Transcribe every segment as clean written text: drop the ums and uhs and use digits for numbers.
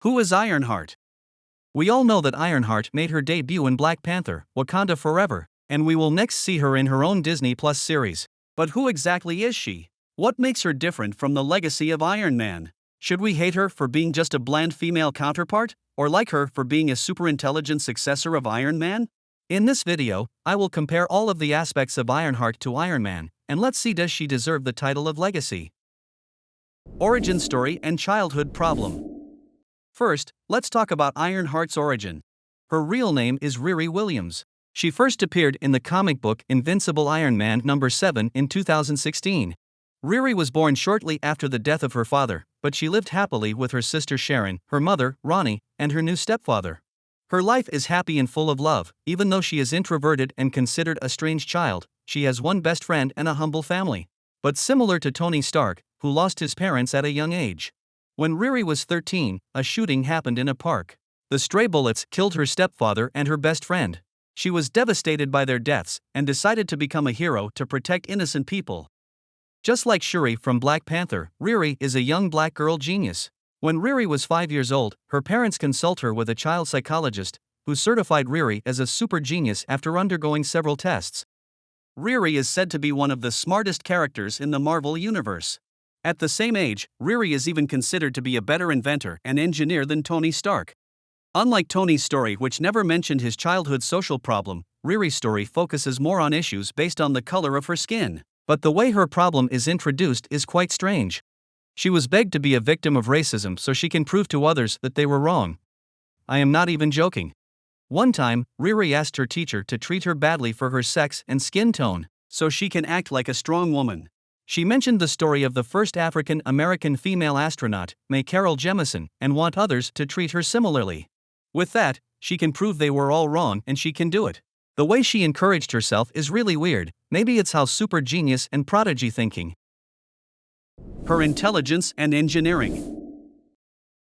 Who is Ironheart? We all know that Ironheart made her debut in Black Panther: Wakanda Forever, and we will next see her in her own Disney Plus series. But who exactly is she? What makes her different from the legacy of Iron Man? Should we hate her for being just a bland female counterpart, or like her for being a super intelligent successor of Iron Man? In this video, I will compare all of the aspects of Ironheart to Iron Man, and let's see, does she deserve the title of legacy? Origin story and childhood problem. First, let's talk about Ironheart's origin. Her real name is Riri Williams. She first appeared in the comic book Invincible Iron Man #7 in 2016. Riri was born shortly after the death of her father, but she lived happily with her sister Sharon, her mother, Ronnie, and her new stepfather. Her life is happy and full of love. Even though she is introverted and considered a strange child, she has one best friend and a humble family. But similar to Tony Stark, who lost his parents at a young age. When Riri was 13, a shooting happened in a park. The stray bullets killed her stepfather and her best friend. She was devastated by their deaths and decided to become a hero to protect innocent people. Just like Shuri from Black Panther, Riri is a young black girl genius. When Riri was 5 years old, her parents consult her with a child psychologist, who certified Riri as a super genius after undergoing several tests. Riri is said to be one of the smartest characters in the Marvel Universe. At the same age, Riri is even considered to be a better inventor and engineer than Tony Stark. Unlike Tony's story, which never mentioned his childhood social problem, Riri's story focuses more on issues based on the color of her skin. But the way her problem is introduced is quite strange. She was begged to be a victim of racism so she can prove to others that they were wrong. I am not even joking. One time, Riri asked her teacher to treat her badly for her sex and skin tone, so she can act like a strong woman. She mentioned the story of the first African American female astronaut, May Carol Jemison, and want others to treat her similarly. With that, she can prove they were all wrong and she can do it. The way she encouraged herself is really weird. Maybe it's how super genius and prodigy thinking. Her intelligence and engineering.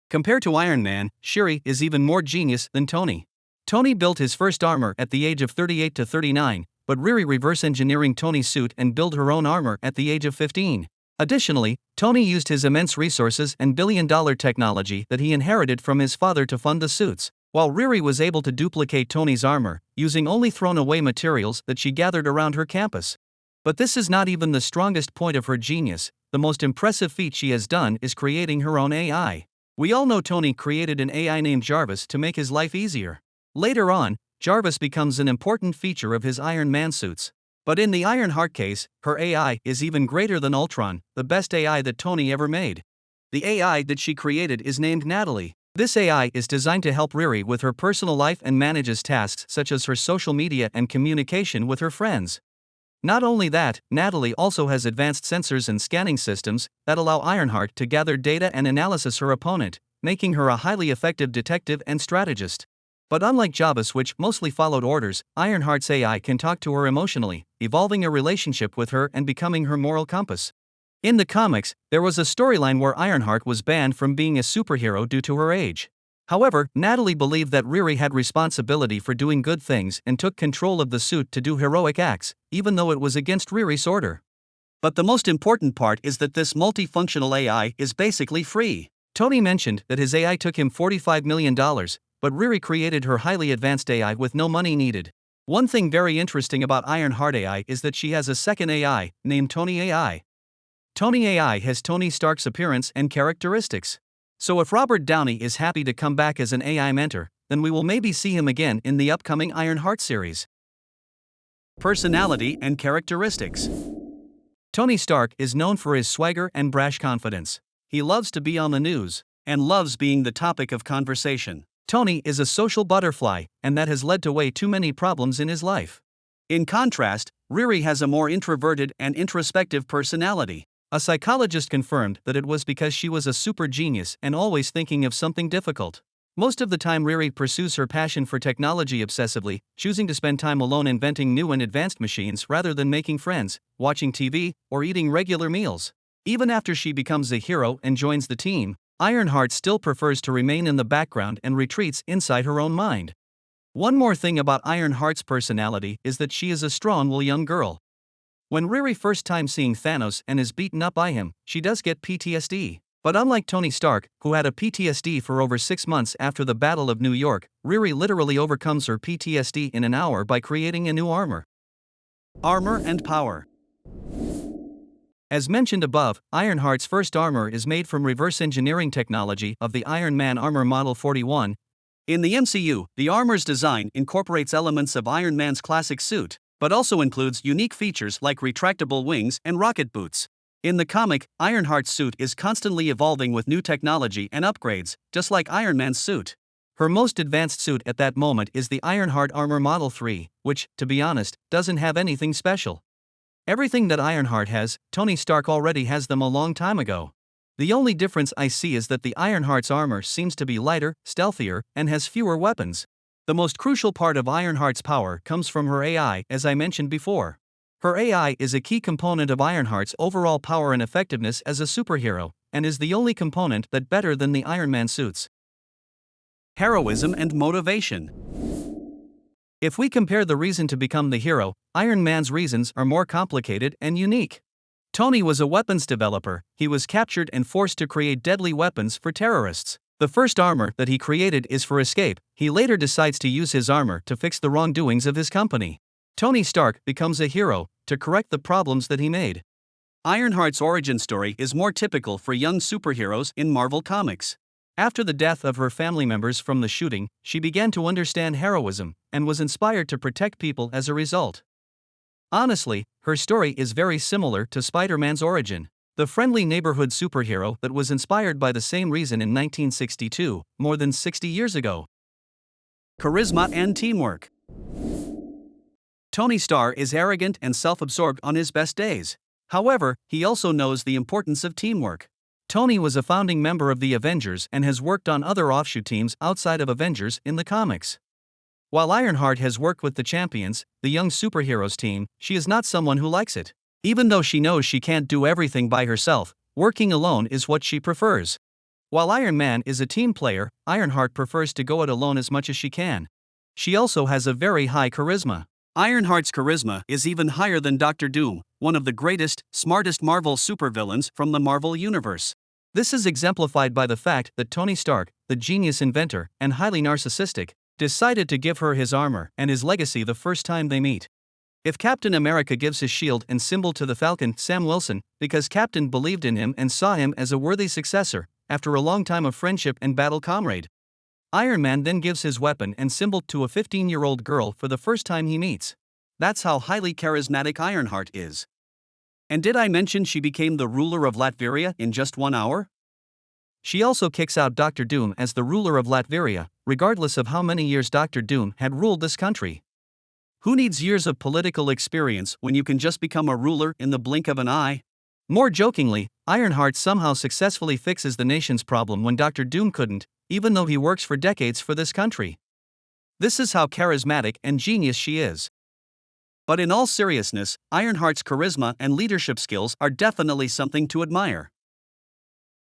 Compared to Iron Man, Shuri is even more genius than Tony. Tony built his first armor at the age of 38 to 39, but Riri reverse engineering Tony's suit and built her own armor at the age of 15. Additionally, Tony used his immense resources and billion-dollar technology that he inherited from his father to fund the suits, while Riri was able to duplicate Tony's armor, using only thrown-away materials that she gathered around her campus. But this is not even the strongest point of her genius. The most impressive feat she has done is creating her own AI. We all know Tony created an AI named Jarvis to make his life easier. Later on, Jarvis becomes an important feature of his Iron Man suits. But in the Ironheart case, her AI is even greater than Ultron, the best AI that Tony ever made. The AI that she created is named Natalie. This AI is designed to help Riri with her personal life and manages tasks such as her social media and communication with her friends. Not only that, Natalie also has advanced sensors and scanning systems that allow Ironheart to gather data and analyze her opponent, making her a highly effective detective and strategist. But unlike Jarvis, which mostly followed orders, Ironheart's AI can talk to her emotionally, evolving a relationship with her and becoming her moral compass. In the comics, there was a storyline where Ironheart was banned from being a superhero due to her age. However, Natalie believed that Riri had responsibility for doing good things and took control of the suit to do heroic acts, even though it was against Riri's order. But the most important part is that this multifunctional AI is basically free. Tony mentioned that his AI took him $45 million, but Riri created her highly advanced AI with no money needed. One thing very interesting about Ironheart AI is that she has a second AI, named Tony AI. Tony AI has Tony Stark's appearance and characteristics. So if Robert Downey is happy to come back as an AI mentor, then we will maybe see him again in the upcoming Ironheart series. Personality and characteristics. Tony Stark is known for his swagger and brash confidence. He loves to be on the news, and loves being the topic of conversation. Tony is a social butterfly, and that has led to way too many problems in his life. In contrast, Riri has a more introverted and introspective personality. A psychologist confirmed that it was because she was a super genius and always thinking of something difficult. Most of the time Riri pursues her passion for technology obsessively, choosing to spend time alone inventing new and advanced machines rather than making friends, watching TV, or eating regular meals. Even after she becomes a hero and joins the team, Ironheart still prefers to remain in the background and retreats inside her own mind. One more thing about Ironheart's personality is that she is a strong young girl. When Riri first time seeing Thanos and is beaten up by him, she does get PTSD. But unlike Tony Stark, who had a PTSD for over 6 months after the Battle of New York, Riri literally overcomes her PTSD in an hour by creating a new armor. Armor and power. As mentioned above, Ironheart's first armor is made from reverse engineering technology of the Iron Man armor model 41. In the MCU, the armor's design incorporates elements of Iron Man's classic suit, but also includes unique features like retractable wings and rocket boots. In the comic, Ironheart's suit is constantly evolving with new technology and upgrades, just like Iron Man's suit. Her most advanced suit at that moment is the Ironheart Armor Model 3, which, to be honest, doesn't have anything special. Everything that Ironheart has, Tony Stark already has them a long time ago. The only difference I see is that the Ironheart's armor seems to be lighter, stealthier, and has fewer weapons. The most crucial part of Ironheart's power comes from her AI, as I mentioned before. Her AI is a key component of Ironheart's overall power and effectiveness as a superhero, and is the only component that better than the Iron Man suits. Heroism and motivation. If we compare the reason to become the hero, Iron Man's reasons are more complicated and unique. Tony was a weapons developer. He was captured and forced to create deadly weapons for terrorists. The first armor that he created is for escape. He later decides to use his armor to fix the wrongdoings of his company. Tony Stark becomes a hero to correct the problems that he made. Ironheart's origin story is more typical for young superheroes in Marvel Comics. After the death of her family members from the shooting, she began to understand heroism and was inspired to protect people as a result. Honestly, her story is very similar to Spider-Man's origin, the friendly neighborhood superhero that was inspired by the same reason in 1962, more than 60 years ago. Charisma and teamwork. Tony Stark is arrogant and self-absorbed on his best days. However, he also knows the importance of teamwork. Tony was a founding member of the Avengers and has worked on other offshoot teams outside of Avengers in the comics. While Ironheart has worked with the Champions, the young superheroes team, she is not someone who likes it. Even though she knows she can't do everything by herself, working alone is what she prefers. While Iron Man is a team player, Ironheart prefers to go it alone as much as she can. She also has a very high charisma. Ironheart's charisma is even higher than Dr. Doom, one of the greatest, smartest Marvel supervillains from the Marvel Universe. This is exemplified by the fact that Tony Stark, the genius inventor and highly narcissistic, decided to give her his armor and his legacy the first time they meet. If Captain America gives his shield and symbol to the Falcon, Sam Wilson, because Captain believed in him and saw him as a worthy successor, after a long time of friendship and battle comrade. Iron Man then gives his weapon and symbol to a 15-year-old girl for the first time he meets. That's how highly charismatic Ironheart is. And did I mention she became the ruler of Latveria in just 1 hour? She also kicks out Dr. Doom as the ruler of Latveria, regardless of how many years Dr. Doom had ruled this country. Who needs years of political experience when you can just become a ruler in the blink of an eye? More jokingly, Ironheart somehow successfully fixes the nation's problem when Dr. Doom couldn't, even though he works for decades for this country. This is how charismatic and genius she is. But in all seriousness, Ironheart's charisma and leadership skills are definitely something to admire.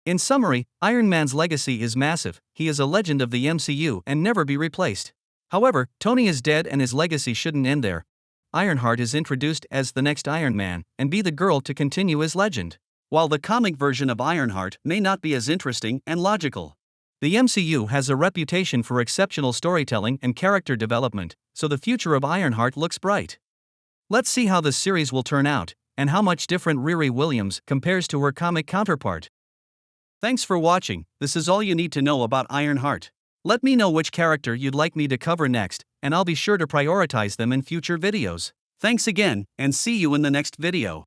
In summary, Iron Man's legacy is massive. He is a legend of the MCU and never be replaced. However, Tony is dead and his legacy shouldn't end there. Ironheart is introduced as the next Iron Man and be the girl to continue his legend. While the comic version of Ironheart may not be as interesting and logical, the MCU has a reputation for exceptional storytelling and character development, so the future of Ironheart looks bright. Let's see how this series will turn out, and how much different Riri Williams compares to her comic counterpart. Thanks for watching. This is all you need to know about Ironheart. Let me know which character you'd like me to cover next, and I'll be sure to prioritize them in future videos. Thanks again, and see you in the next video.